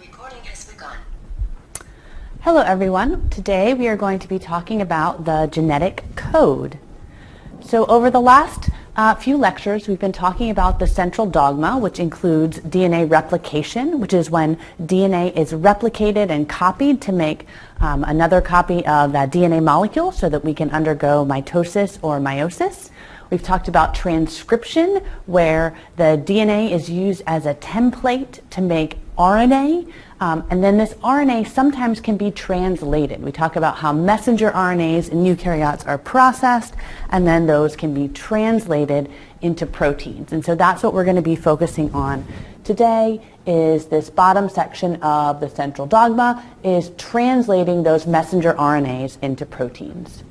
Recording has begun. Hello everyone. Today we are going to be talking about the genetic code. So over the last few lectures we've been talking about the central dogma, which includes DNA replication, which is when DNA is replicated and copied to make another copy of that DNA molecule so that we can undergo mitosis or meiosis. We've talked about transcription, where the DNA is used as a template to make RNA, and then this RNA sometimes can be translated. We talk about how messenger RNAs in eukaryotes are processed, and then those can be translated into proteins. And so that's what we're going to be focusing on today, is this bottom section of the central dogma, is translating those messenger RNAs into proteins.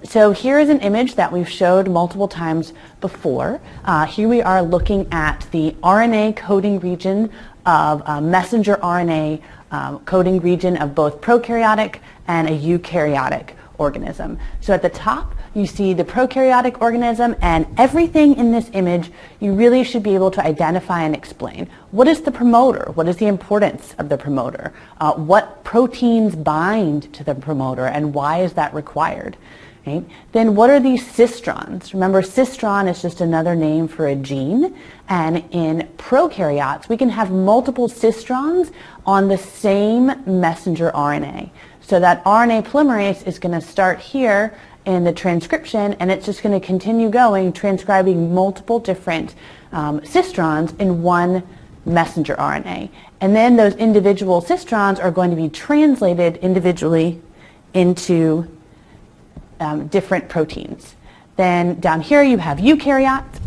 So here is an image that we've showed multiple times before. Here we are looking at the RNA coding region of messenger RNA coding region of both prokaryotic and a eukaryotic organism. So at the top you see the prokaryotic organism, and everything in this image you really should be able to identify and explain. What is the promoter? What is the importance of the promoter? What proteins bind to the promoter, and why is that required? Right? Then what are these cistrons? Remember, cistron is just another name for a gene, and in prokaryotes we can have multiple cistrons on the same messenger RNA. So that RNA polymerase is going to start here in the transcription, and it's just going to continue going, transcribing multiple different cistrons in one messenger RNA. And then those individual cistrons are going to be translated individually into different proteins. Then down here you have eukaryotes.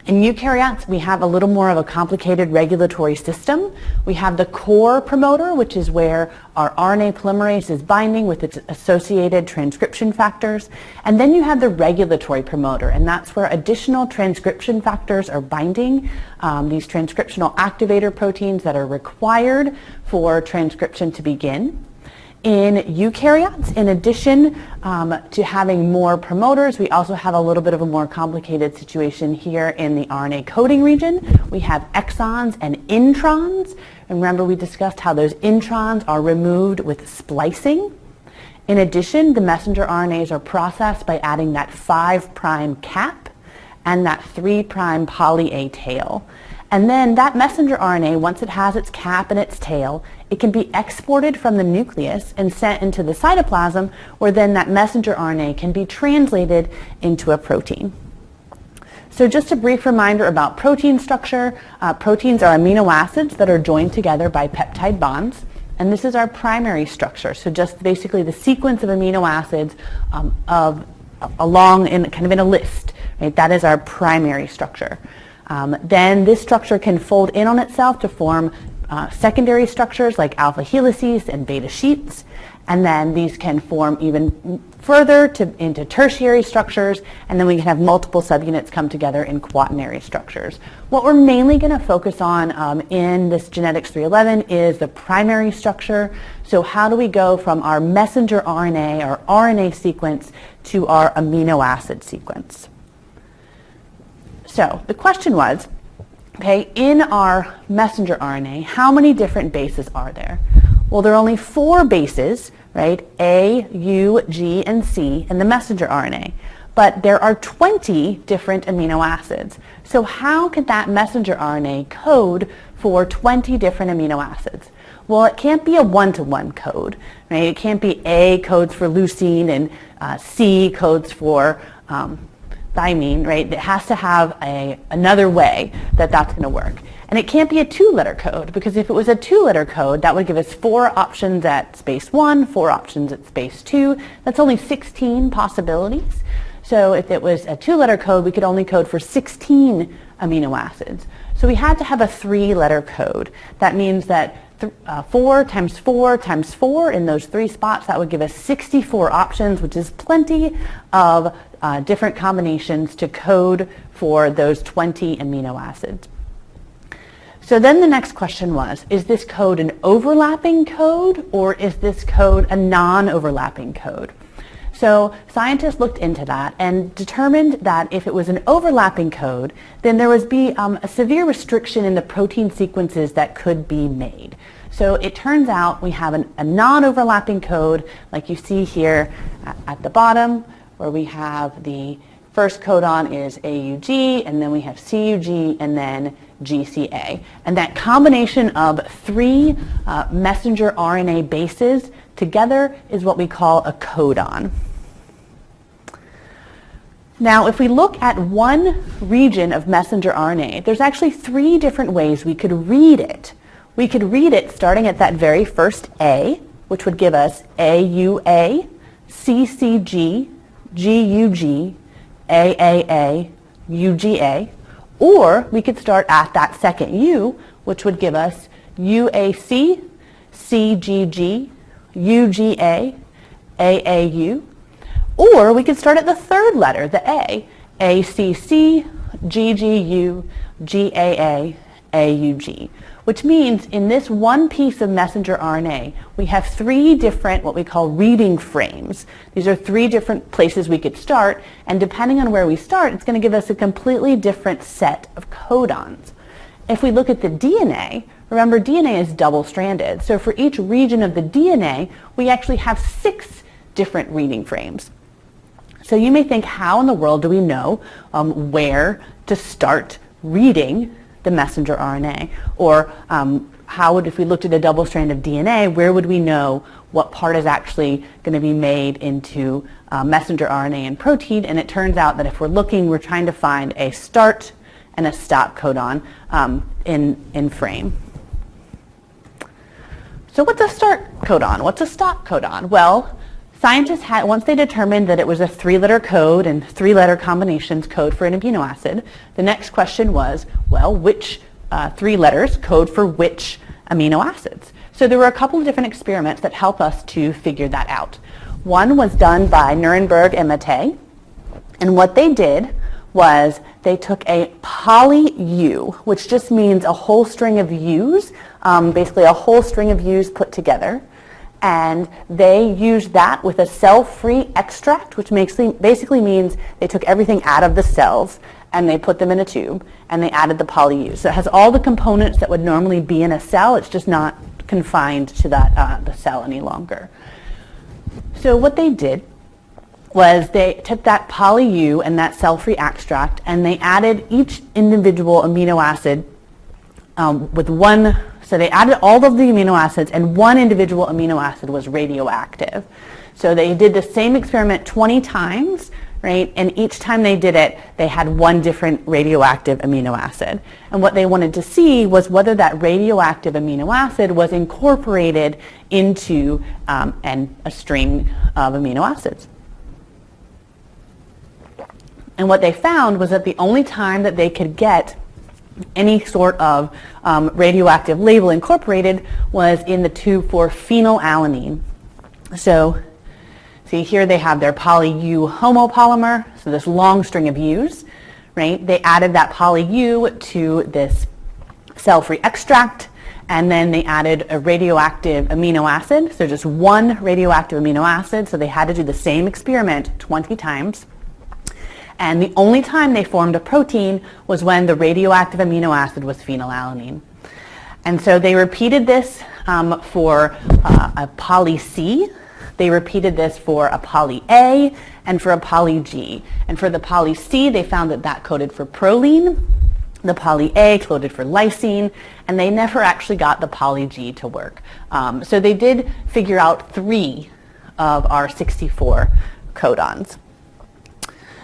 In eukaryotes we have a little more of a complicated regulatory system. We have the core promoter, which is where our RNA polymerase is binding with its associated transcription factors. And then you have the regulatory promoter, and that's where additional transcription factors are binding, these transcriptional activator proteins that are required for transcription to begin. In eukaryotes, in addition to having more promoters, we also have a little bit of a more complicated situation here in the RNA coding region. We have exons and introns. And remember, we discussed how those introns are removed with splicing. In addition, the messenger RNAs are processed by adding that 5' cap and that 3' poly A tail. And then that messenger RNA, once it has its cap and its tail, it can be exported from the nucleus and sent into the cytoplasm, where then that messenger RNA can be translated into a protein. So just a brief reminder about protein structure. Proteins are amino acids that are joined together by peptide bonds. And this is our primary structure. So just basically the sequence of amino acids along in kind of in a list. Right? That is our primary structure. Then this structure can fold in on itself to form secondary structures like alpha helices and beta sheets, and then these can form even further into tertiary structures, and then we can have multiple subunits come together in quaternary structures. What we're mainly going to focus on in this Genetics 311 is the primary structure. So how do we go from our messenger RNA, our RNA sequence, to our amino acid sequence? So the question was, okay, in our messenger RNA, how many different bases are there? Well, there are only 4 bases, right? A, U, G, and C in the messenger RNA. But there are 20 different amino acids. So how could that messenger RNA code for 20 different amino acids? Well, it can't be a one-to-one code, right? It can't be A codes for leucine and C codes for thymine, right? It has to have another way that that's going to work. And it can't be a 2-letter code, because if it was a 2-letter code, that would give us 4 options at space 1, 4 options at space 2. That's only 16 possibilities. So if it was a 2-letter code, we could only code for 16 amino acids. So we had to have a 3-letter code. That means that 4 times 4 times 4 in those 3 spots, that would give us 64 options, which is plenty of different combinations to code for those 20 amino acids. So then the next question was, is this code an overlapping code, or is this code a non-overlapping code? So scientists looked into that and determined that if it was an overlapping code, then there would be a severe restriction in the protein sequences that could be made. So it turns out we have a non-overlapping code, like you see here at the bottom, where we have the first codon is AUG, and then we have CUG, and then GCA. And that combination of three messenger RNA bases together is what we call a codon. Now, if we look at one region of messenger RNA, there's actually three different ways we could read it. We could read it starting at that very first A, which would give us AUA, CCG, GUG, AAA, UGA, or we could start at that second U, which would give us UAC, CGG, UGA, AAU, or we could start at the third letter, the A, ACC, GGU, GAA, AUG, which means in this one piece of messenger RNA, we have three different what we call reading frames. These are three different places we could start, and depending on where we start, it's going to give us a completely different set of codons. If we look at the DNA, remember DNA is double-stranded, so for each region of the DNA, we actually have 6 different reading frames. So you may think, how in the world do we know where to start reading the messenger RNA? Or how would, if we looked at a double strand of DNA, where would we know what part is actually going to be made into messenger RNA and protein? And it turns out that if we're looking, we're trying to find a start and a stop codon in frame. So what's a start codon? What's a stop codon? Well, scientists had, once they determined that it was a 3-letter code and 3-letter combinations code for an amino acid, the next question was, well, which 3 letters code for which amino acids? So there were a couple of different experiments that help us to figure that out. One was done by Nuremberg and Mattei, and what they did was they took a poly-U, which just means a whole string of U's, basically a whole string of U's put together, and they used that with a cell-free extract, which basically means they took everything out of the cells and they put them in a tube and they added the poly-U. So it has all the components that would normally be in a cell, it's just not confined to that, the cell any longer. So what they did was they took that poly-U and that cell-free extract and they added each individual amino acid with one. So they added all of the amino acids and one individual amino acid was radioactive. So they did the same experiment 20 times, right? And each time they did it, they had one different radioactive amino acid. And what they wanted to see was whether that radioactive amino acid was incorporated into a string of amino acids. And what they found was that the only time that they could get any sort of radioactive label incorporated was in the tube for phenylalanine. So see here they have their poly-U homopolymer, so this long string of U's, right? They added that poly-U to this cell-free extract, and then they added a radioactive amino acid, so just one radioactive amino acid, so they had to do the same experiment 20 times. And the only time they formed a protein was when the radioactive amino acid was phenylalanine. And so they repeated this for a poly-C, they repeated this for a poly-A, and for a poly-G. And for the poly-C, they found that that coded for proline, the poly-A coded for lysine, and they never actually got the poly-G to work. So they did figure out 3 of our 64 codons.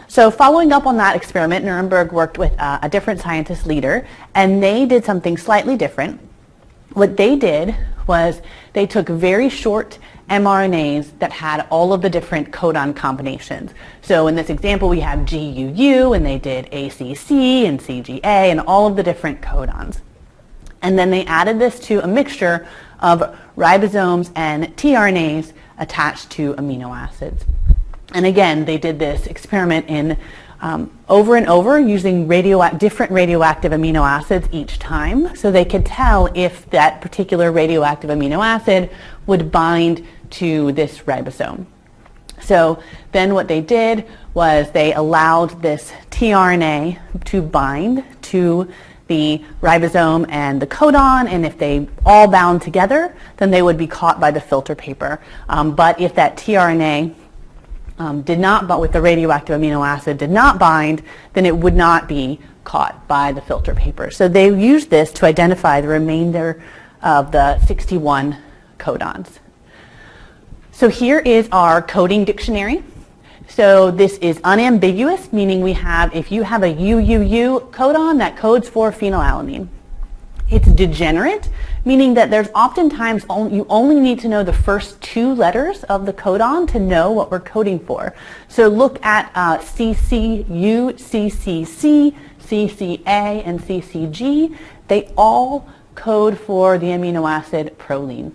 So following up on that experiment, Nuremberg worked with a different scientist leader, and they did something slightly different. What they did was they took very short mRNAs that had all of the different codon combinations. So in this example, we have GUU, and they did ACC and CGA and all of the different codons. And then they added this to a mixture of ribosomes and tRNAs attached to amino acids. And again, they did this experiment in over and over using different radioactive amino acids each time, so they could tell if that particular radioactive amino acid would bind to this ribosome. So then what they did was they allowed this tRNA to bind to the ribosome and the codon, and if they all bound together, then they would be caught by the filter paper. But if that tRNA did not, but with the radioactive amino acid did not bind, then it would not be caught by the filter paper. So they used this to identify the remainder of the 61 codons. So here is our coding dictionary. So this is unambiguous, meaning we have, if you have a UUU codon, that codes for phenylalanine. It's degenerate, meaning that there's oftentimes you only need to know the first two letters of the codon to know what we're coding for. So look at CCU, CCC, CCA, and CCG. They all code for the amino acid proline.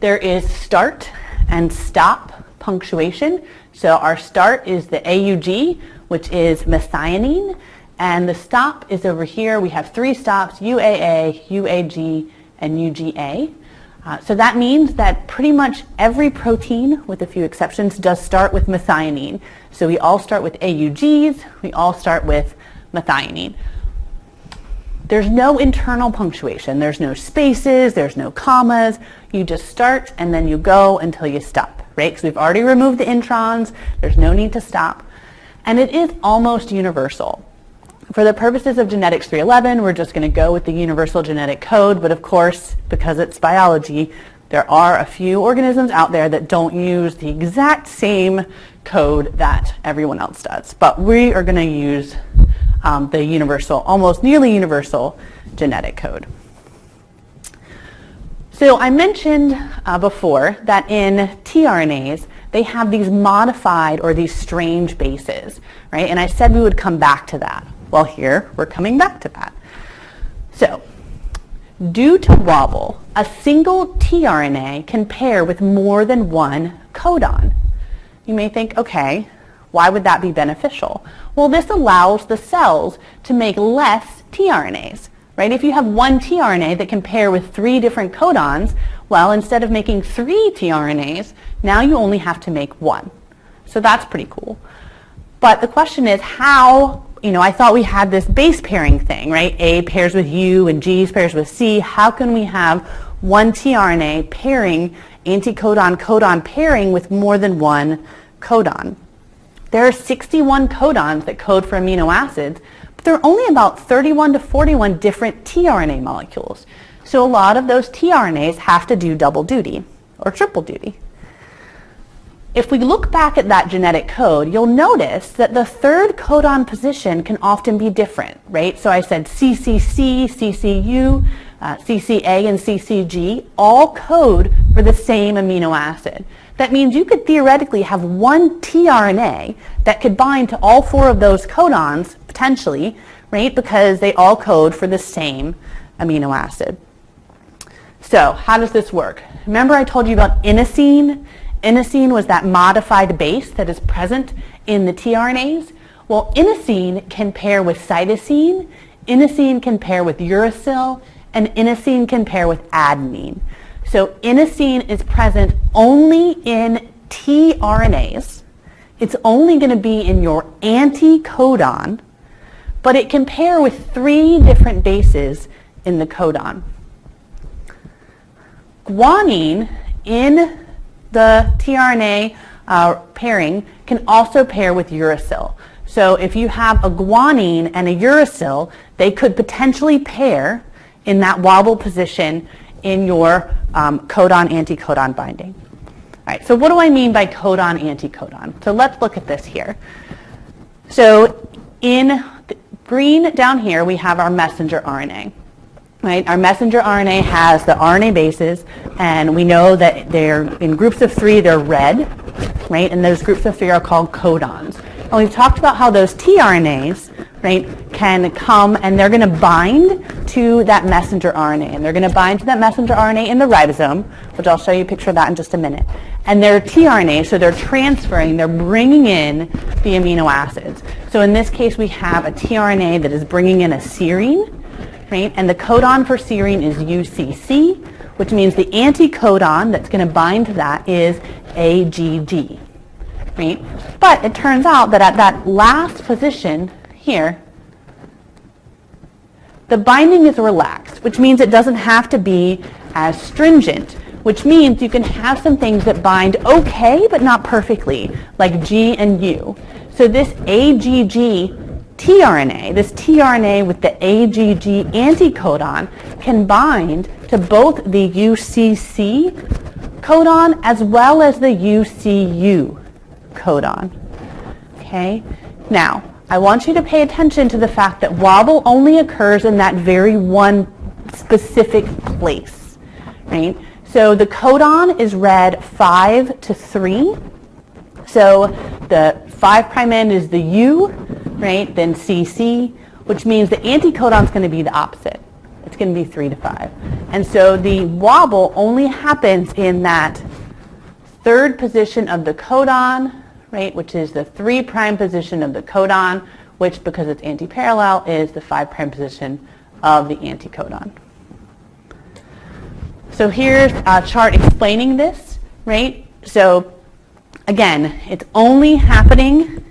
There is start and stop punctuation. So our start is the AUG, which is methionine, and the stop is over here. We have three stops, UAA, UAG, and UGA. So that means that pretty much every protein, with a few exceptions, does start with methionine. So we all start with AUGs, we all start with methionine. There's no internal punctuation. There's no spaces, there's no commas. You just start and then you go until you stop, right? Because we've already removed the introns. There's no need to stop. And it is almost universal. For the purposes of Genetics 311, we're just going to go with the universal genetic code. But of course, because it's biology, there are a few organisms out there that don't use the exact same code that everyone else does. But we are going to use the universal, almost nearly universal genetic code. So I mentioned before that in tRNAs, they have these modified or these strange bases, right? And I said we would come back to that. Well, here we're coming back to that. So due to wobble, a single tRNA can pair with more than one codon. You may think, okay, why would that be beneficial? Well, this allows the cells to make less tRNAs, right? If you have one tRNA that can pair with three different codons, well, instead of making 3 tRNAs, now you only have to make 1. So that's pretty cool. But the question is how, I thought we had this base pairing thing, right? A pairs with U and G pairs with C. How can we have one tRNA pairing, anticodon-codon pairing with more than one codon? There are 61 codons that code for amino acids, but there are only about 31 to 41 different tRNA molecules. So a lot of those tRNAs have to do double duty or triple duty. If we look back at that genetic code, you'll notice that the third codon position can often be different, right? So I said CCC, CCU, CCA, and CCG all code for the same amino acid. That means you could theoretically have one tRNA that could bind to all 4 of those codons, potentially, right? Because they all code for the same amino acid. So how does this work? Remember I told you about inosine? Inosine was that modified base that is present in the tRNAs. Well, inosine can pair with cytosine, inosine can pair with uracil, and inosine can pair with adenine. So inosine is present only in tRNAs. It's only going to be in your anticodon, but it can pair with 3 different bases in the codon. Guanine in the tRNA pairing can also pair with uracil. So if you have a guanine and a uracil, they could potentially pair in that wobble position in your codon-anticodon binding. All right, so what do I mean by codon-anticodon? So let's look at this here. So in green down here, we have our messenger RNA. Right? Our messenger RNA has the RNA bases, and we know that they're in groups of 3, they're red, right? And those groups of 3 are called codons. And we've talked about how those tRNAs, right, can come and they're going to bind to that messenger RNA. And they're going to bind to that messenger RNA in the ribosome, which I'll show you a picture of that in just a minute. And they're tRNA, so they're transferring, they're bringing in the amino acids. So in this case, we have a tRNA that is bringing in a serine. Right? And the codon for serine is UCC, which means the anticodon that's going to bind to that is AGG. right? But it turns out that at that last position here, the binding is relaxed, which means it doesn't have to be as stringent, which means you can have some things that bind okay, but not perfectly, like G and U. So this AGG tRNA, this tRNA with the AGG anticodon, can bind to both the UCC codon as well as the UCU codon. Okay? Now, I want you to pay attention to the fact that wobble only occurs in that very one specific place, right? So the codon is read 5 to 3. So the 5' end is the U, right? Then CC, which means the anticodon is going to be the opposite. It's going to be 3 to 5. And so the wobble only happens in that third position of the codon, right, which is the 3' position of the codon, which, because it's antiparallel, is the 5' position of the anticodon. So here's a chart explaining this, right? So again, it's only happening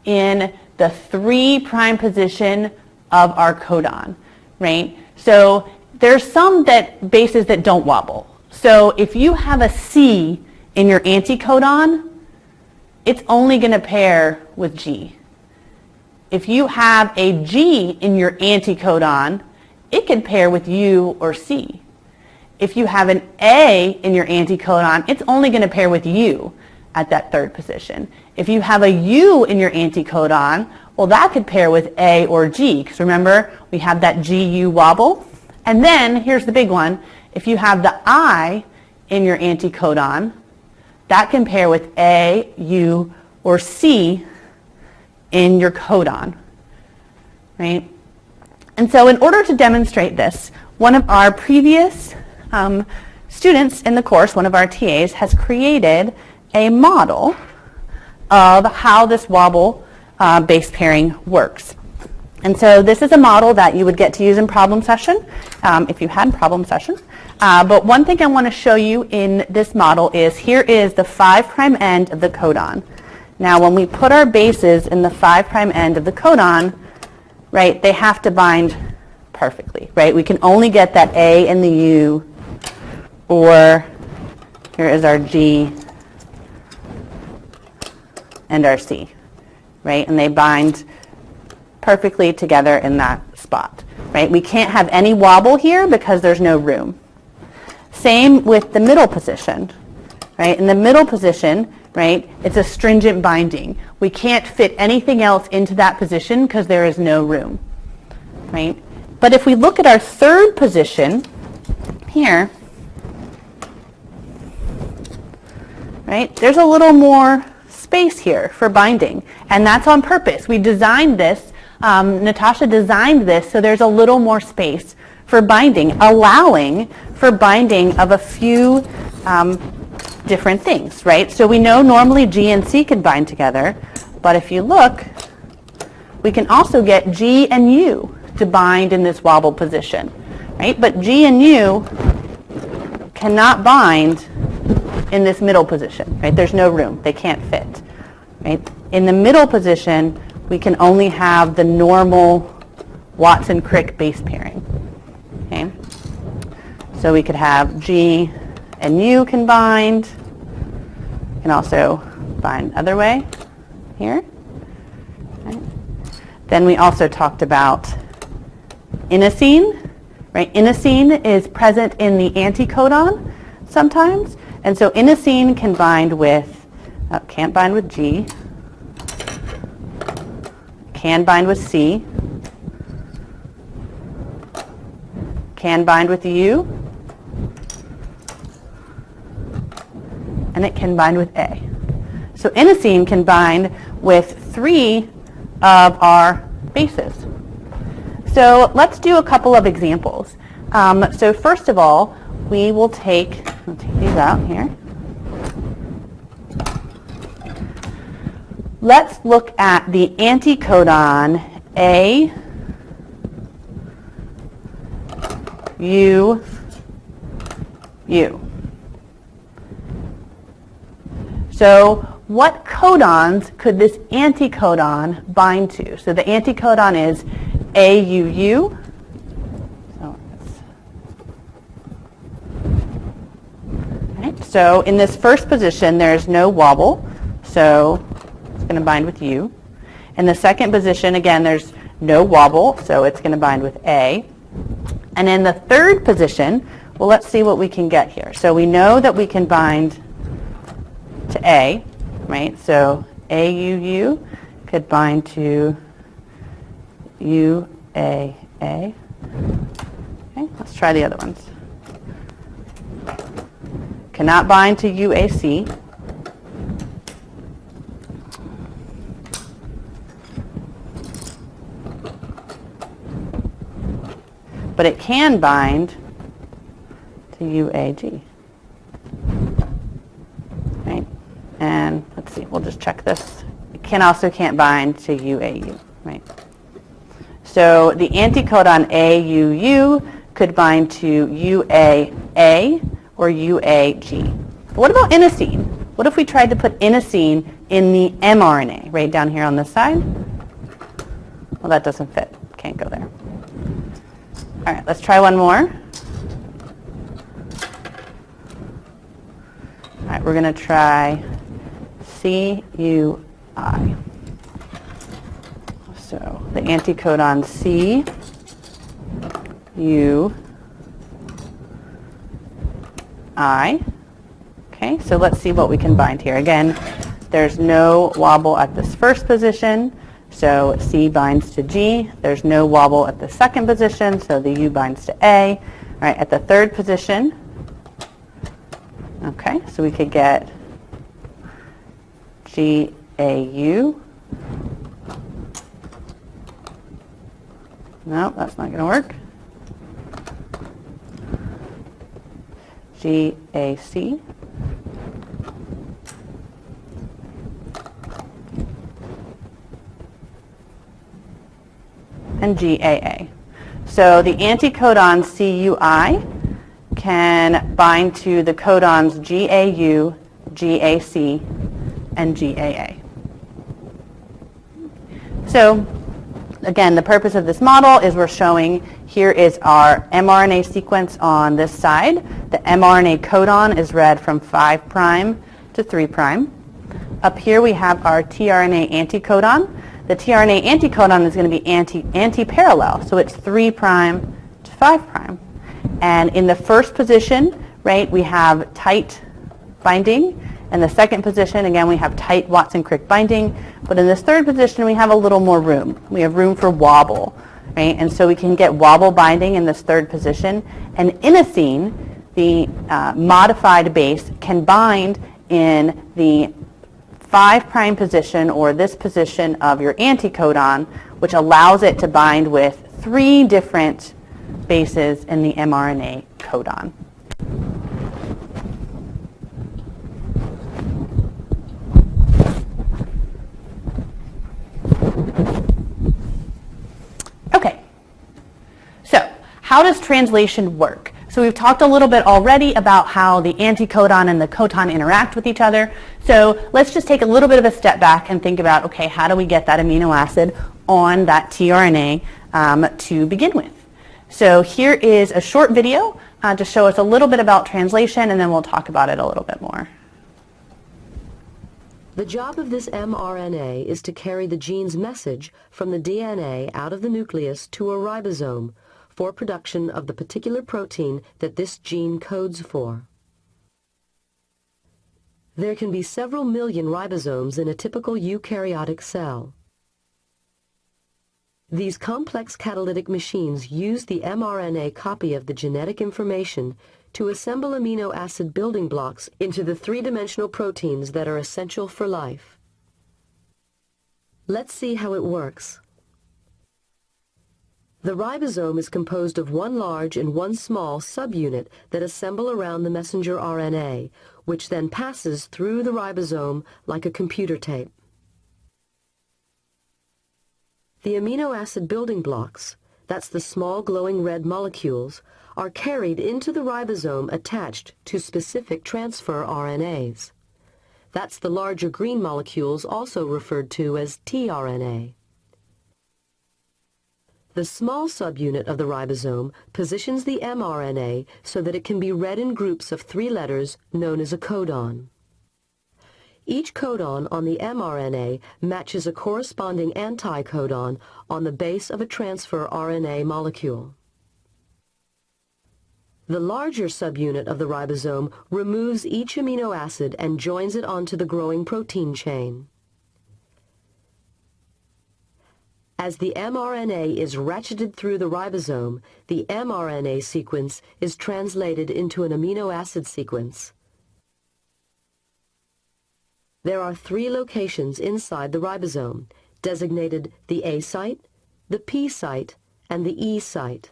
in the 3' position of our codon, right? So there's some bases that don't wobble. So if you have a C in your anticodon, it's only going to pair with G. If you have a G in your anticodon, it can pair with U or C. If you have an A in your anticodon, it's only going to pair with U at that third position. If you have a U in your anticodon, well, that could pair with A or G, because remember, we have that GU wobble. And then, here's the big one, if you have the I in your anticodon, that can pair with A, U, or C in your codon, right? And so in order to demonstrate this, one of our previous students in the course, one of our TAs, has created a model of how this wobble base pairing works. And so this is a model that you would get to use in problem session if you had problem session. But one thing I want to show you in this model is here is the 5' end of the codon. Now when we put our bases in the 5' end of the codon, right, they have to bind perfectly, right? We can only get that A and the U, or here is our G and our C, right? And they bind perfectly together in that spot, right? We can't have any wobble here because there's no room. Same with the middle position, right? In the middle position, right, it's a stringent binding. We can't fit anything else into that position because there is no room, right? But if we look at our third position here, right, there's a little more space here for binding, and that's on purpose. We designed this, Natasha designed this so there's a little more space for binding, allowing for binding of a few different things, right? So we know normally G and C can bind together, but if you look, we can also get G and U to bind in this wobble position, right? But G and U cannot bind in this middle position, right? There's no room. They can't fit, right? In the middle position, we can only have the normal Watson-Crick base pairing, okay? So we could have G and U can bind. You can also bind other way here. Right? Then we also talked about inosine, right? Inosine is present in the anticodon sometimes, and so inosine can bind with, can't bind with G, can bind with C, can bind with U, and it can bind with A. So inosine can bind with 3 of our bases. So let's do a couple of examples. So first of all, we will take these out here. Let's look at the anticodon A, U, U. So what codons could this anticodon bind to? So the anticodon is AUU. So in this first position, there's no wobble, so it's going to bind with U. In the second position, again, there's no wobble, so it's going to bind with A. And in the third position, well, let's see what we can get here. So we know that we can bind to A, right? So AUU could bind to UAA. Okay, let's try the other ones. Cannot bind to UAC. But it can bind to UAG. Right? And let's see, we'll just check this. It can't bind to UAU, right? So the anticodon AUU could bind to UAA or UAG. What about inosine? What if we tried to put inosine in the mRNA, right down here on this side? Well, that doesn't fit. Can't go there. All right, let's try one more. All right, we're going to try CUI. So the anticodon CUI. Okay, so let's see what we can bind here. Again, there's no wobble at this first position, so C binds to G. There's no wobble at the second position, so the U binds to A. All right, at the third position, okay, so we could get GAU. No, that's not going to work. GAC. And GAA. So the anticodon CUI can bind to the codons GAU, GAC, and GAA. So again, the purpose of this model is we're showing here is our mRNA sequence on this side. The mRNA codon is read from 5' to 3'. Up here we have our tRNA anticodon. The tRNA anticodon is going to be anti-parallel, so it's 3' to 5'. And in the first position, right, we have tight binding. In the second position, again, we have tight Watson-Crick binding. But in this third position, we have a little more room. We have room for wobble, right? And so we can get wobble binding in this third position. And inosine, the modified base, can bind in the 5' position or this position of your anticodon, which allows it to bind with 3 different bases in the mRNA codon. Okay, so how does translation work? So we've talked a little bit already about how the anticodon and the codon interact with each other. So let's just take a little bit of a step back and think about, okay, how do we get that amino acid on that tRNA to begin with? So here is a short video to show us a little bit about translation, and then we'll talk about it a little bit more. The job of this mRNA is to carry the gene's message from the DNA out of the nucleus to a ribosome for production of the particular protein that this gene codes for. There can be several million ribosomes in a typical eukaryotic cell. These complex catalytic machines use the mRNA copy of the genetic information to assemble amino acid building blocks into the 3-dimensional proteins that are essential for life. Let's see how it works. The ribosome is composed of one large and one small subunit that assemble around the messenger RNA, which then passes through the ribosome like a computer tape. The amino acid building blocks, that's the small glowing red molecules, are carried into the ribosome attached to specific transfer RNAs. That's the larger green molecules also referred to as tRNA. The small subunit of the ribosome positions the mRNA so that it can be read in groups of 3 letters known as a codon. Each codon on the mRNA matches a corresponding anticodon on the base of a transfer RNA molecule. The larger subunit of the ribosome removes each amino acid and joins it onto the growing protein chain. As the mRNA is ratcheted through the ribosome, the mRNA sequence is translated into an amino acid sequence. There are 3 locations inside the ribosome, designated the A site, the P site, and the E site.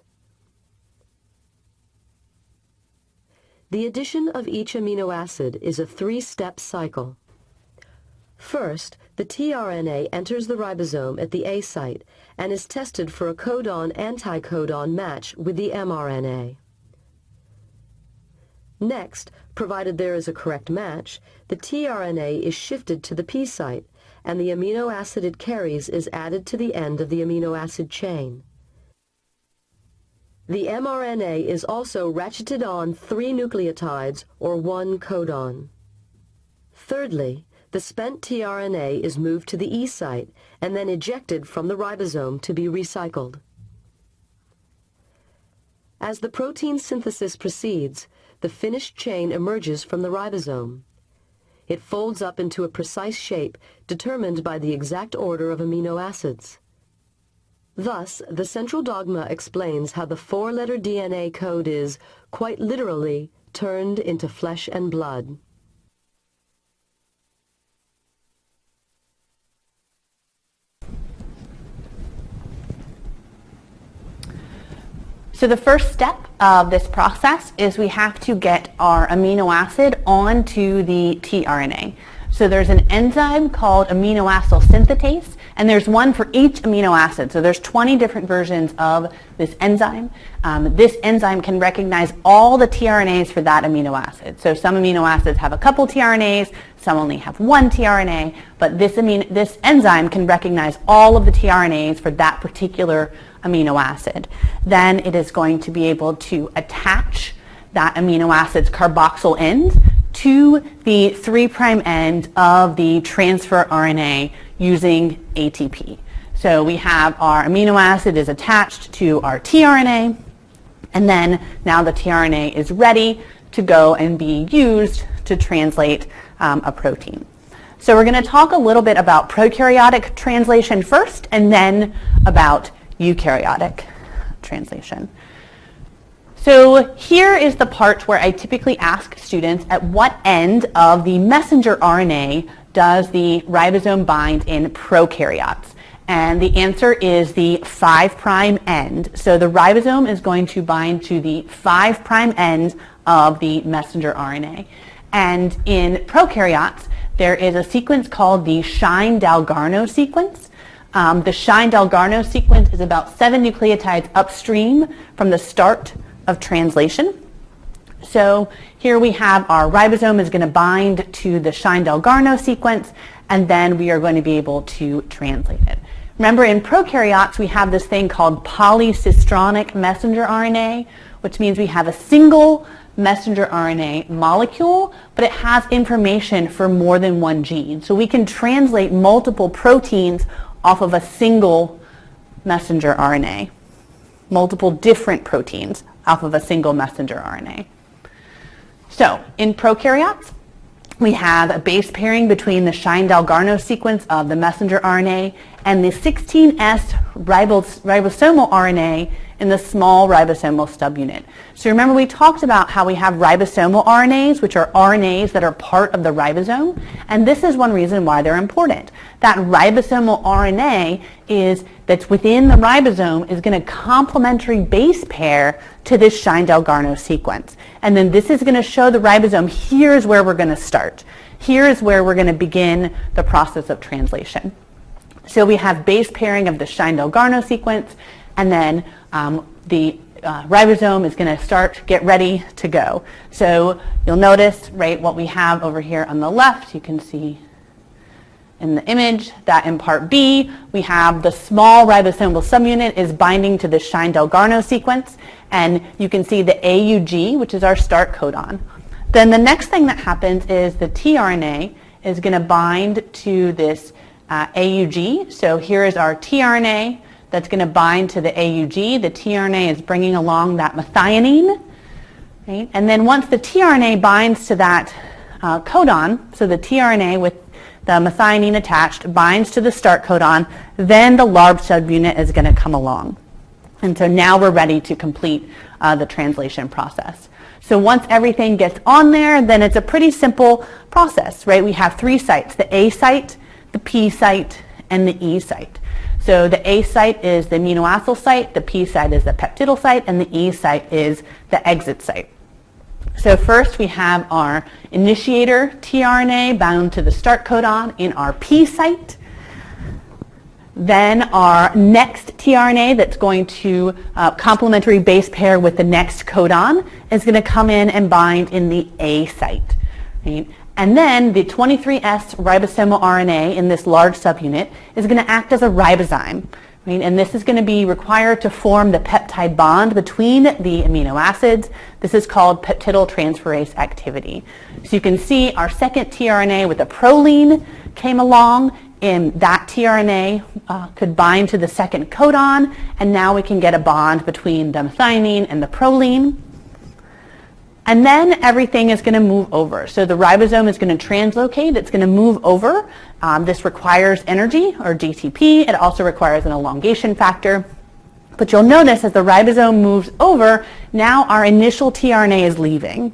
The addition of each amino acid is a 3-step cycle. First, the tRNA enters the ribosome at the A site and is tested for a codon-anticodon match with the mRNA. Next, provided there is a correct match, the tRNA is shifted to the P site and the amino acid it carries is added to the end of the amino acid chain. The mRNA is also ratcheted on 3 nucleotides or 1 codon. Thirdly, the spent tRNA is moved to the E site and then ejected from the ribosome to be recycled. As the protein synthesis proceeds, the finished chain emerges from the ribosome. It folds up into a precise shape determined by the exact order of amino acids. Thus, the central dogma explains how the 4-letter DNA code is, quite literally, turned into flesh and blood. So the first step of this process is we have to get our amino acid onto the tRNA. So there's an enzyme called aminoacyl synthetase, and there's one for each amino acid. So there's 20 different versions of this enzyme. This enzyme can recognize all the tRNAs for that amino acid. So some amino acids have a couple tRNAs, some only have 1 tRNA, but this enzyme can recognize all of the tRNAs for that particular amino acid. Then it is going to be able to attach that amino acid's carboxyl end to the 3' end of the transfer RNA using ATP. So we have our amino acid is attached to our tRNA, and then now the tRNA is ready to go and be used to translate a protein. So we're going to talk a little bit about prokaryotic translation first, and then about eukaryotic translation. So here is the part where I typically ask students at what end of the messenger RNA does the ribosome bind in prokaryotes? And the answer is the 5' end. So the ribosome is going to bind to the 5' end of the messenger RNA. And in prokaryotes, there is a sequence called the Shine-Dalgarno sequence. The Shine-Dalgarno sequence is about 7 nucleotides upstream from the start of translation. So here we have our ribosome is going to bind to the Shine-Dalgarno sequence, and then we are going to be able to translate it. Remember, in prokaryotes, we have this thing called polycistronic messenger RNA, which means we have a single messenger RNA molecule, but it has information for more than one gene. So we can translate multiple proteins off of a single messenger RNA, multiple different proteins off of a single messenger RNA. So in prokaryotes, we have a base pairing between the Shine-Dalgarno sequence of the messenger RNA and the 16S ribosomal RNA in the small ribosomal subunit. So remember, we talked about how we have ribosomal RNAs, which are RNAs that are part of the ribosome, and this is one reason why they're important. That ribosomal RNA that's within the ribosome is going to complementary base pair to this Shine-Dalgarno sequence. And then this is going to show the ribosome, here's where we're going to start. Here's where we're going to begin the process of translation. So we have base pairing of the Shine-Dalgarno sequence, and then the ribosome is going to get ready to go. So you'll notice, right, what we have over here on the left, you can see in the image that in part B, we have the small ribosomal subunit is binding to the Shine-Delgarno sequence, and you can see the AUG, which is our start codon. Then the next thing that happens is the tRNA is going to bind to this AUG. So here is our tRNA that's going to bind to the AUG. The tRNA is bringing along that methionine. Right? And then once the tRNA binds to that codon, so the tRNA with the methionine attached binds to the start codon, then the large subunit is going to come along. And so now we're ready to complete the translation process. So once everything gets on there, then it's a pretty simple process, right? We have 3 sites, the A site, the P site, and the E site. So the A site is the aminoacyl site, the P site is the peptidyl site, and the E site is the exit site. So first we have our initiator tRNA bound to the start codon in our P site. Then our next tRNA that's going to complementary base pair with the next codon is going to come in and bind in the A site. Right? And then the 23S ribosomal RNA in this large subunit is going to act as a ribozyme. Right? And this is going to be required to form the peptide bond between the amino acids. This is called peptidyltransferase activity. So you can see our second tRNA with a proline came along, and that tRNA could bind to the second codon, and now we can get a bond between the methionine and the proline. And then everything is going to move over. So the ribosome is going to translocate. It's going to move over. This requires energy, or GTP. It also requires an elongation factor. But you'll notice as the ribosome moves over, now our initial tRNA is leaving.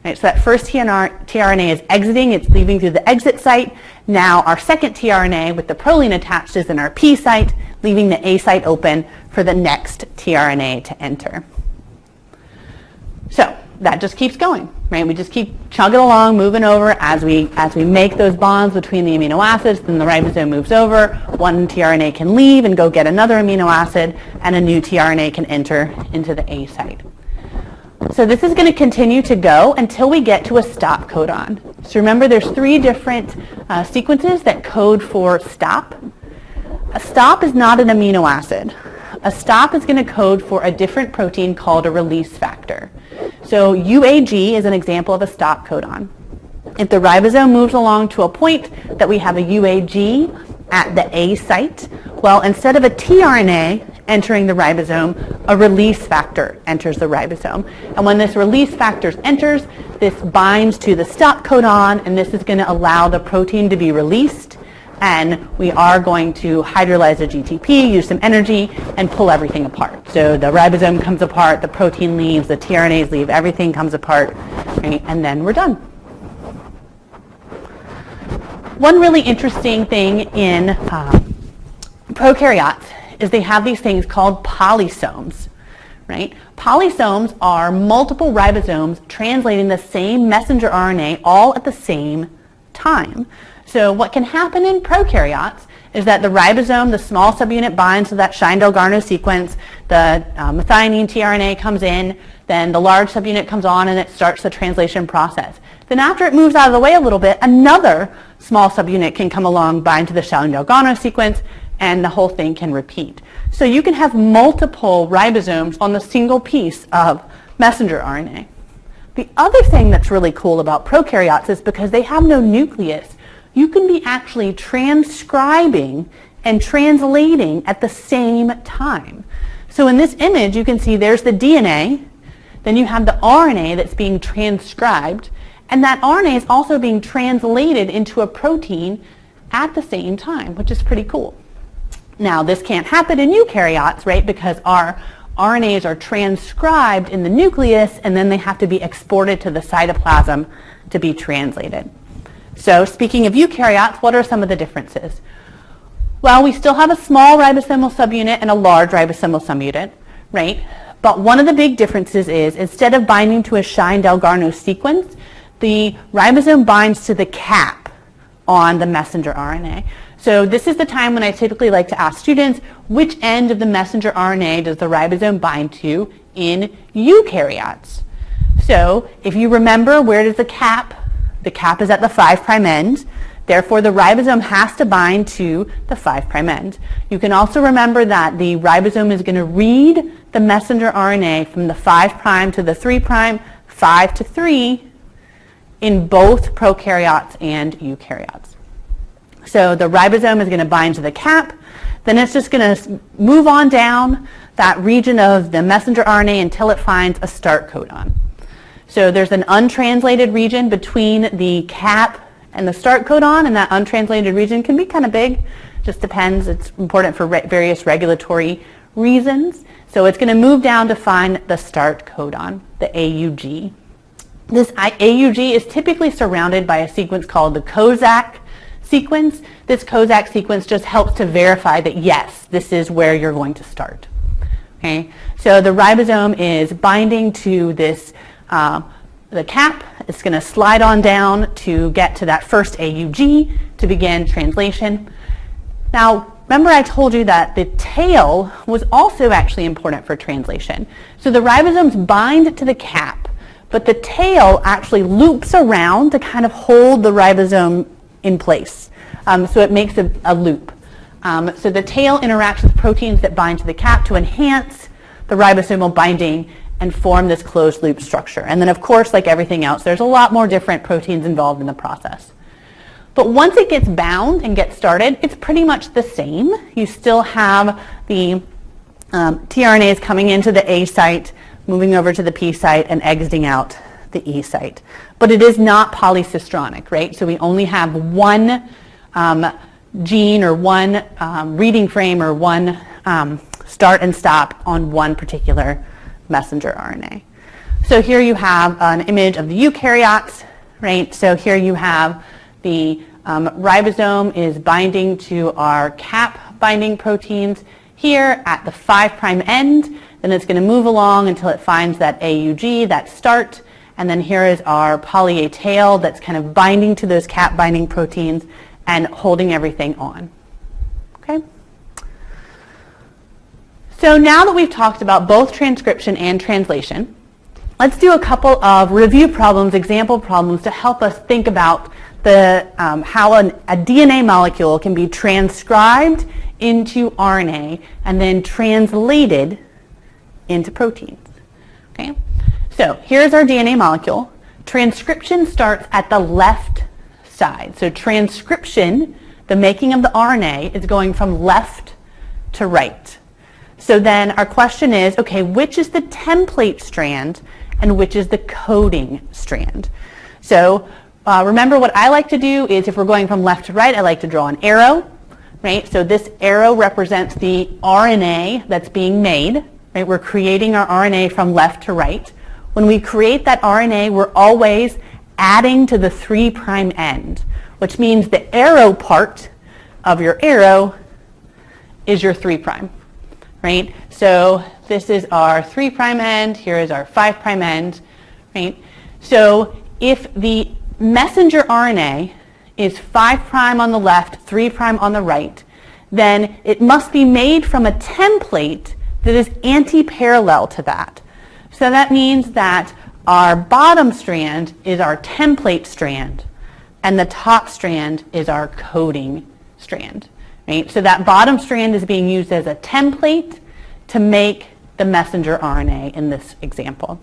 Right, so that first tRNA is exiting. It's leaving through the exit site. Now our second tRNA with the proline attached is in our P site, leaving the A site open for the next tRNA to enter. So that just keeps going, right? We just keep chugging along, moving over as we make those bonds between the amino acids. Then the ribosome moves over. One tRNA can leave and go get another amino acid, and a new tRNA can enter into the A site. So this is going to continue to go until we get to a stop codon. So remember, there's 3 different sequences that code for stop. A stop is not an amino acid. A stop is going to code for a different protein called a release factor. So UAG is an example of a stop codon. If the ribosome moves along to a point that we have a UAG at the A site, well, instead of a tRNA entering the ribosome, a release factor enters the ribosome. And when this release factor enters, this binds to the stop codon, and this is going to allow the protein to be released. And we are going to hydrolyze the GTP, use some energy, and pull everything apart. So the ribosome comes apart, the protein leaves, the tRNAs leave, everything comes apart, right? And then we're done. One really interesting thing in prokaryotes is they have these things called polysomes, right? Polysomes are multiple ribosomes translating the same messenger RNA all at the same time. So what can happen in prokaryotes is that the ribosome, the small subunit, binds to that Shine-Delgarno sequence, the methionine tRNA comes in, then the large subunit comes on and it starts the translation process. Then after it moves out of the way a little bit, another small subunit can come along, bind to the Shine-Delgarno sequence, and the whole thing can repeat. So you can have multiple ribosomes on the single piece of messenger RNA. The other thing that's really cool about prokaryotes is because they have no nucleus, you can be actually transcribing and translating at the same time. So in this image, you can see there's the DNA, then you have the RNA that's being transcribed, and that RNA is also being translated into a protein at the same time, which is pretty cool. Now, this can't happen in eukaryotes, right, because our RNAs are transcribed in the nucleus, and then they have to be exported to the cytoplasm to be translated. So speaking of eukaryotes, what are some of the differences? Well, we still have a small ribosomal subunit and a large ribosomal subunit, right? But one of the big differences is instead of binding to a Shine-Delgarno sequence, the ribosome binds to the cap on the messenger RNA. So this is the time when I typically like to ask students, which end of the messenger RNA does the ribosome bind to in eukaryotes. So if you remember, where does the cap is at the 5' end. Therefore, the ribosome has to bind to the 5' end. You can also remember that the ribosome is going to read the messenger RNA from the 5' to the 3', 5 to 3 in both prokaryotes and eukaryotes. So the ribosome is going to bind to the cap. Then it's just going to move on down that region of the messenger RNA until it finds a start codon. So there's an untranslated region between the cap and the start codon, and that untranslated region can be kind of big. Just depends. It's important for various regulatory reasons. So it's going to move down to find the start codon, the AUG. This AUG is typically surrounded by a sequence called the Kozak sequence. This Kozak sequence just helps to verify that, yes, this is where you're going to start. Okay? So the ribosome is binding to this the cap. It's going to slide on down to get to that first AUG to begin translation. Now, remember I told you that the tail was also actually important for translation. So the ribosomes bind to the cap, but the tail actually loops around to kind of hold the ribosome in place. So it makes a loop. So the tail interacts with proteins that bind to the cap to enhance the ribosomal binding and form this closed loop structure. And then of course, like everything else, there's a lot more different proteins involved in the process. But once it gets bound and gets started, it's pretty much the same. You still have the tRNAs coming into the A site, moving over to the P site, and exiting out the E site. But it is not polycistronic, right? So we only have one gene or one reading frame or one start and stop on one particular messenger RNA. So here you have an image of the eukaryotes, right? So here you have the ribosome is binding to our cap binding proteins here at the 5' end. Then it's going to move along until it finds that AUG, that start. And then here is our poly A tail that's kind of binding to those cap binding proteins and holding everything on. Okay? So now that we've talked about both transcription and translation, let's do a couple of review problems, example problems, to help us think about how a DNA molecule can be transcribed into RNA and then translated into proteins. Okay? So here's our DNA molecule. Transcription starts at the left side. So transcription, the making of the RNA, is going from left to right. So then our question is, okay, which is the template strand and which is the coding strand? So remember, what I like to do is, if we're going from left to right, I like to draw an arrow, right? So this arrow represents the RNA that's being made, right? We're creating our RNA from left to right. When we create that RNA, we're always adding to the 3' end, which means the arrow part of your arrow is your 3'. Right? So this is our 3' end, here is our 5' end, right? So if the messenger RNA is 5' on the left, 3' on the right, then it must be made from a template that is anti-parallel to that. So that means that our bottom strand is our template strand, and the top strand is our coding strand. Right? So that bottom strand is being used as a template to make the messenger RNA in this example.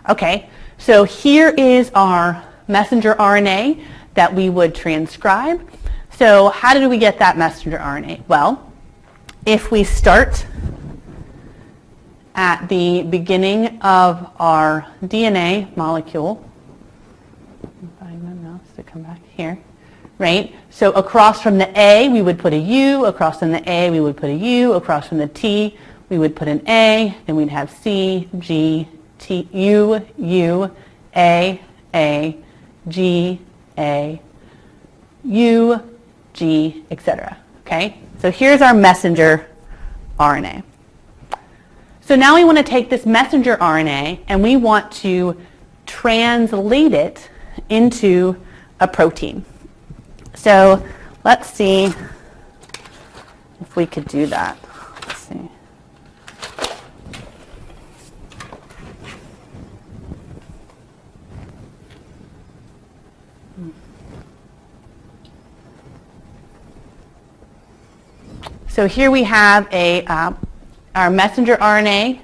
Okay, so here is our messenger RNA that we would transcribe. So how did we get that messenger RNA? Well, if we start at the beginning of our DNA molecule, find my mouse to come back here. Right? So across from the A, we would put a U. Across from the A, we would put a U. Across from the T, we would put an A. Then we'd have C, G, T, U, U, A, G, A, U, G, etc. Okay? So here's our messenger RNA. So now we want to take this messenger RNA and we want to translate it into a protein. So let's see if we could do that. Let's see. So here we have our messenger RNA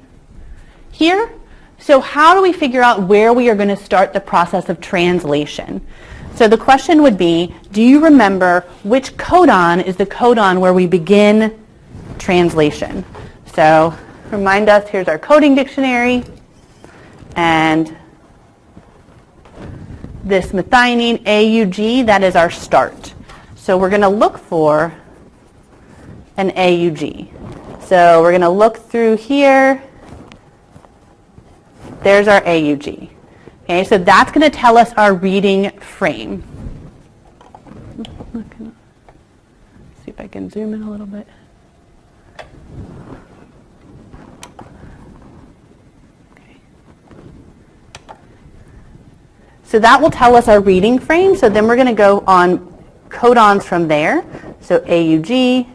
here. So how do we figure out where we are going to start the process of translation? So the question would be, do you remember which codon is the codon where we begin translation? So remind us, here's our coding dictionary, and this methionine AUG, that is our start. So we're going to look for an AUG. So we're going to look through here. There's our AUG. Okay, so that's going to tell us our reading frame. See if I can zoom in a little bit. Okay. So that will tell us our reading frame. So then we're going to go on codons from there. So AUG,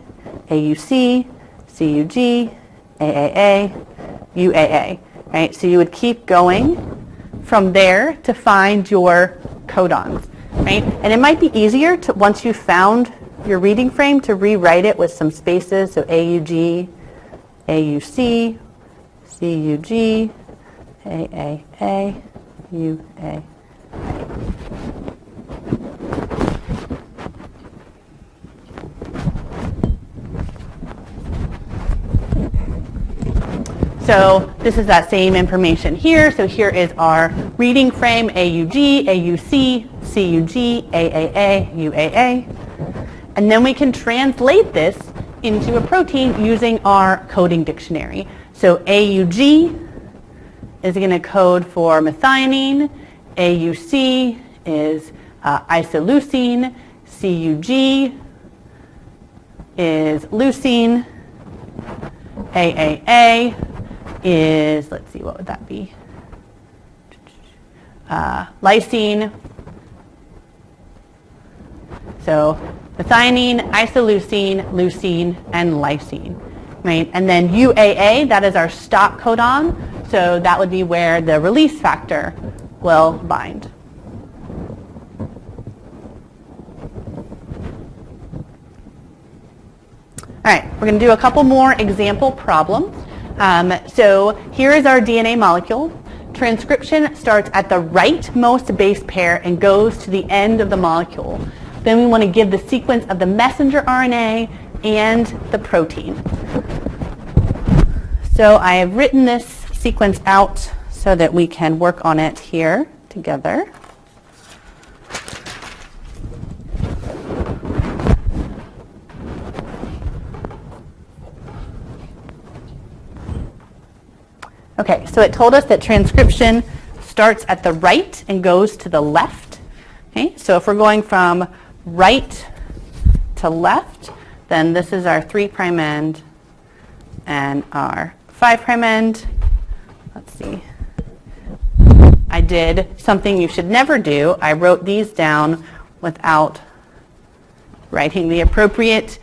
AUC, CUG, AAA, UAA. Right? So you would keep going from there to find your codons. Right? And it might be easier to, once you've found your reading frame, to rewrite it with some spaces. So AUG, AUC, CUG, AAA, UAA. So this is that same information here. So here is our reading frame, AUG, AUC, CUG, AAA, UAA. And then we can translate this into a protein using our coding dictionary. So AUG is going to code for methionine. AUC is isoleucine. CUG is leucine. AAA is, let's see, what would that be? Lysine. So methionine, isoleucine, leucine, and lysine. Right? And then UAA, that is our stop codon. So that would be where the release factor will bind. All right, we're going to do a couple more example problems. So here is our DNA molecule. Transcription starts at the rightmost base pair and goes to the end of the molecule. Then we want to give the sequence of the messenger RNA and the protein. So I have written this sequence out so that we can work on it here together. Okay, so it told us that transcription starts at the right and goes to the left. Okay, so if we're going from right to left, then this is our 3' end and our 5' end. Let's see. I did something you should never do. I wrote these down without writing the appropriate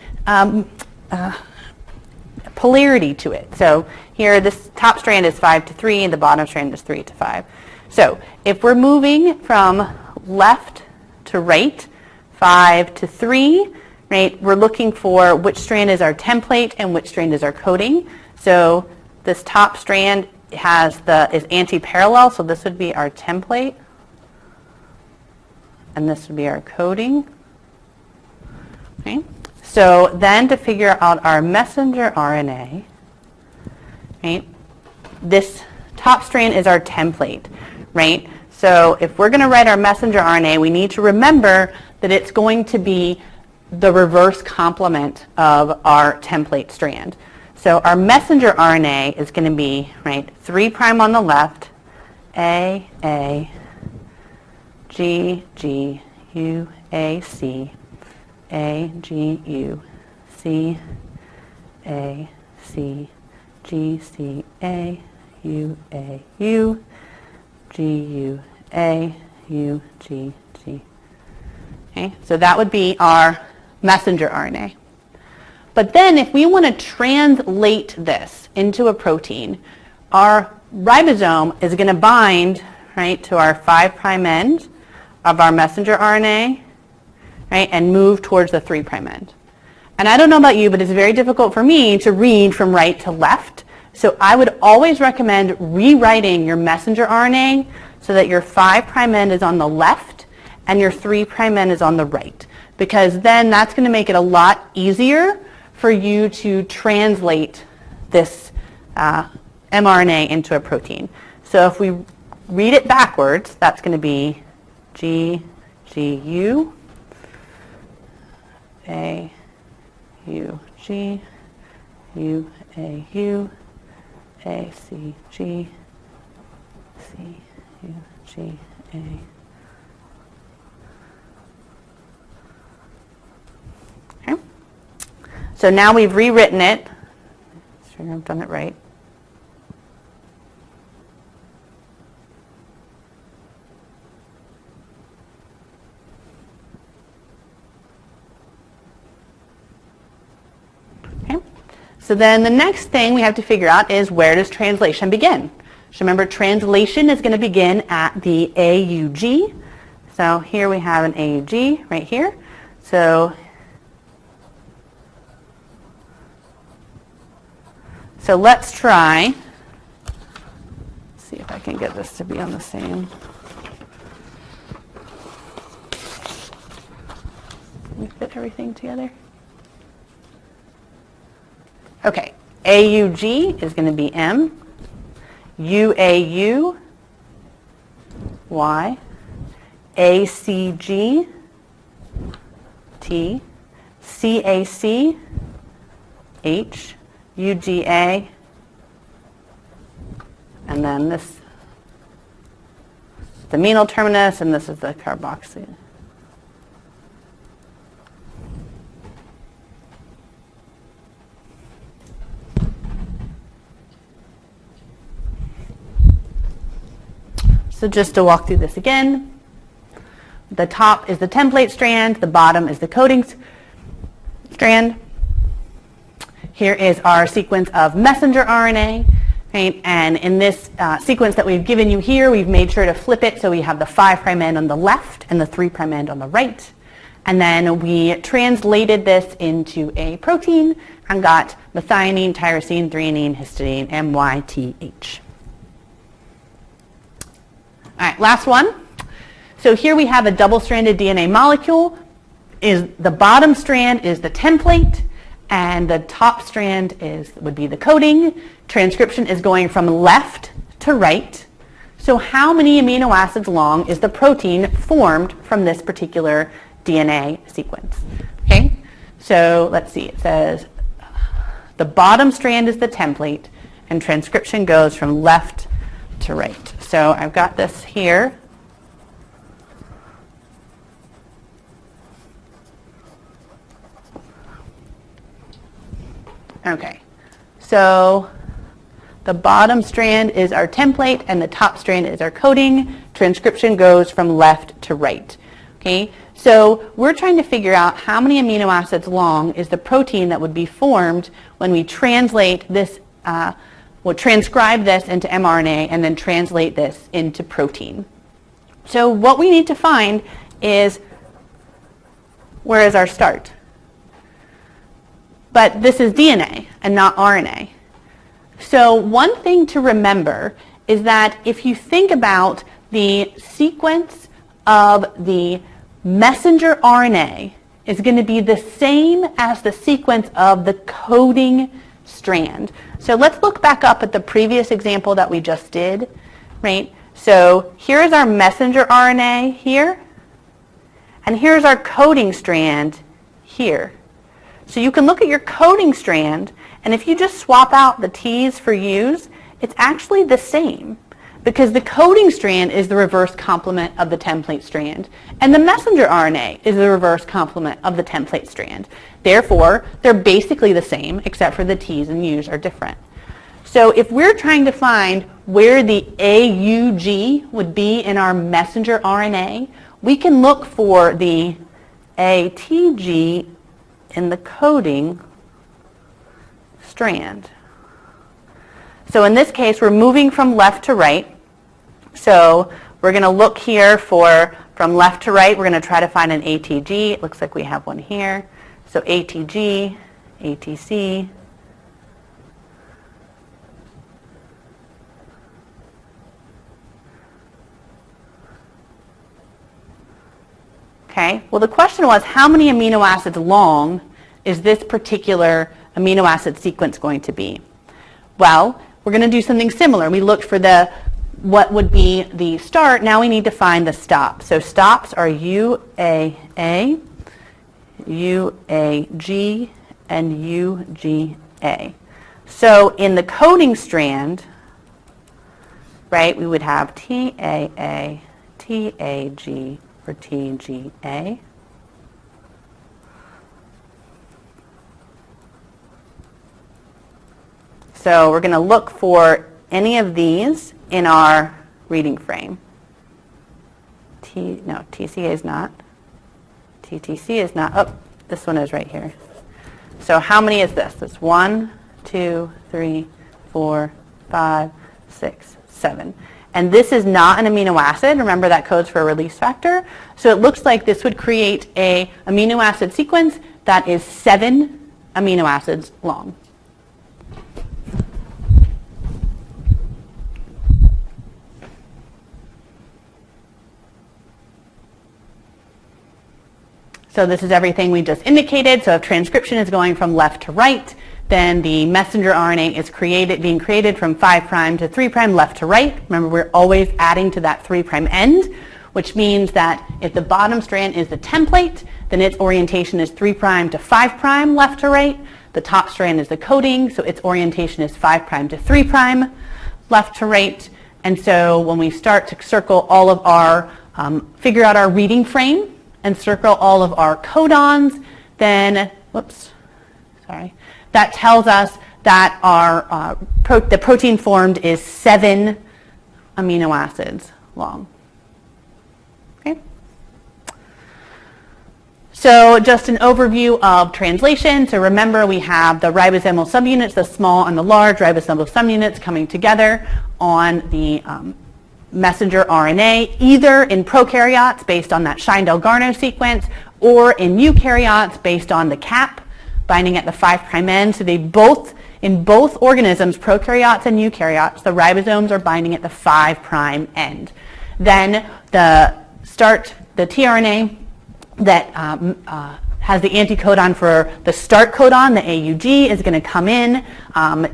polarity to it. So here, this top strand is 5 to 3, and the bottom strand is 3 to 5. So if we're moving from left to right, 5 to 3, right, we're looking for which strand is our template and which strand is our coding. So this top strand is anti-parallel, so this would be our template, and this would be our coding. Okay. So then to figure out our messenger RNA, right, this top strand is our template, right? So if we're going to write our messenger RNA, we need to remember that it's going to be the reverse complement of our template strand. So our messenger RNA is going to be, right, 3' on the left, A, G, U, A, C, A, G, U, C, A, C, G, C, A, U, A, U, G, U, A, U, G, G. Okay, so that would be our messenger RNA. But then if we want to translate this into a protein, our ribosome is going to bind, right, to our 5' end, of our messenger RNA, right, and move towards the 3' end. And I don't know about you, but it's very difficult for me to read from right to left. So I would always recommend rewriting your messenger RNA so that your 5' end is on the left and your 3' end is on the right. Because then that's going to make it a lot easier for you to translate this mRNA into a protein. So if we read it backwards, that's going to be G, U, A, U, G, U, A, U, A, C, G, C, U, G, A. Okay. So now we've rewritten it. Make sure I've done it right. So then the next thing we have to figure out is, where does translation begin? So remember, translation is going to begin at the AUG. So here we have an AUG right here. So let's try, see if I can get this to be on the same. Can we fit everything together? Okay, AUG is going to be M, UAU, Y, ACG, T, CAC, H, UGA, and then this, the amino terminus, and this is the carboxy. So just to walk through this again, the top is the template strand, the bottom is the coding strand. Here is our sequence of messenger RNA, right? And in this sequence that we've given you here, we've made sure to flip it so we have the 5' end on the left and the 3' end on the right. And then we translated this into a protein and got methionine, tyrosine, threonine, histidine, MYTH. All right, last one. So here we have a double-stranded DNA molecule. The bottom strand is the template, and the top strand would be the coding. Transcription is going from left to right. So how many amino acids long is the protein formed from this particular DNA sequence? Okay, so let's see. It says the bottom strand is the template, and transcription goes from left to right. So I've got this here. Okay, so the bottom strand is our template and the top strand is our coding. Transcription goes from left to right. Okay, so we're trying to figure out how many amino acids long is the protein that would be formed when we translate this we'll transcribe this into mRNA and then translate this into protein. So what we need to find is, where is our start? But this is DNA and not RNA. So one thing to remember is that if you think about the sequence of the messenger RNA is going to be the same as the sequence of the coding strand. So let's look back up at the previous example that we just did, right? So here's our messenger RNA here, and here's our coding strand here. So you can look at your coding strand, and if you just swap out the T's for U's, it's actually the same, because the coding strand is the reverse complement of the template strand, and the messenger RNA is the reverse complement of the template strand. Therefore, they're basically the same, except for the T's and U's are different. So if we're trying to find where the AUG would be in our messenger RNA, we can look for the ATG in the coding strand. So in this case, we're moving from left to right. So we're going to look here for From left to right, we're going to try to find an ATG. It looks like we have one here. So ATG, ATC. Okay, well the question was, how many amino acids long is this particular amino acid sequence going to be? Well, we're going to do something similar. We looked for what would be the start. Now we need to find the stop. So stops are UAA, UAG, and UGA. So in the coding strand, right, we would have TAA, TAG, or TGA. So we're going to look for any of these in our reading frame. No, TCA is not. TTC is not. Oh, this one is right here. So how many is this? It's 1, 2, 3, 4, 5, 6, 7. And this is not an amino acid. Remember, that codes for a release factor. So it looks like this would create a amino acid sequence that is 7 amino acids long. So this is everything we just indicated. So if transcription is going from left to right, then the messenger RNA is being created from 5' to 3' left to right. Remember, we're always adding to that 3' end, which means that if the bottom strand is the template, then its orientation is 3' to 5' left to right. The top strand is the coding, so its orientation is 5' to 3' left to right. And so when we start to circle all of our, figure out our reading frame and circle all of our codons, then, that tells us that our the protein formed is 7 amino acids long. Okay. So just an overview of translation. So remember, we have the ribosomal subunits, the small and the large ribosomal subunits coming together on the messenger RNA, either in prokaryotes based on that Scheindel-Garno sequence, or in eukaryotes based on the cap binding at the 5' end. So in both organisms, prokaryotes and eukaryotes, the ribosomes are binding at the 5' end. Then the tRNA that has the anticodon for the start codon, the AUG, is going to come in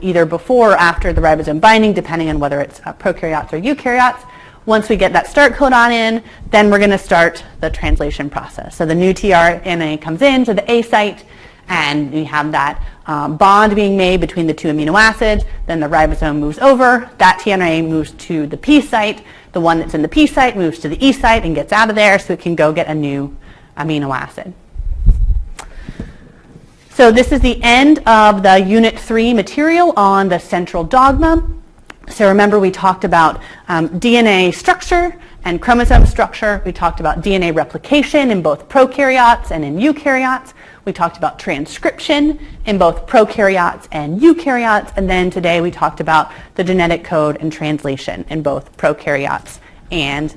either before or after the ribosome binding, depending on whether it's prokaryotes or eukaryotes. Once we get that start codon in, then we're going to start the translation process. So the new tRNA comes in to the A site, and we have that bond being made between the 2 amino acids. Then the ribosome moves over. That tRNA moves to the P site. The one that's in the P site moves to the E site and gets out of there, so it can go get a new amino acid. So this is the end of the Unit 3 material on the central dogma. So remember, we talked about DNA structure and chromosome structure. We talked about DNA replication in both prokaryotes and in eukaryotes. We talked about transcription in both prokaryotes and eukaryotes. And then today we talked about the genetic code and translation in both prokaryotes and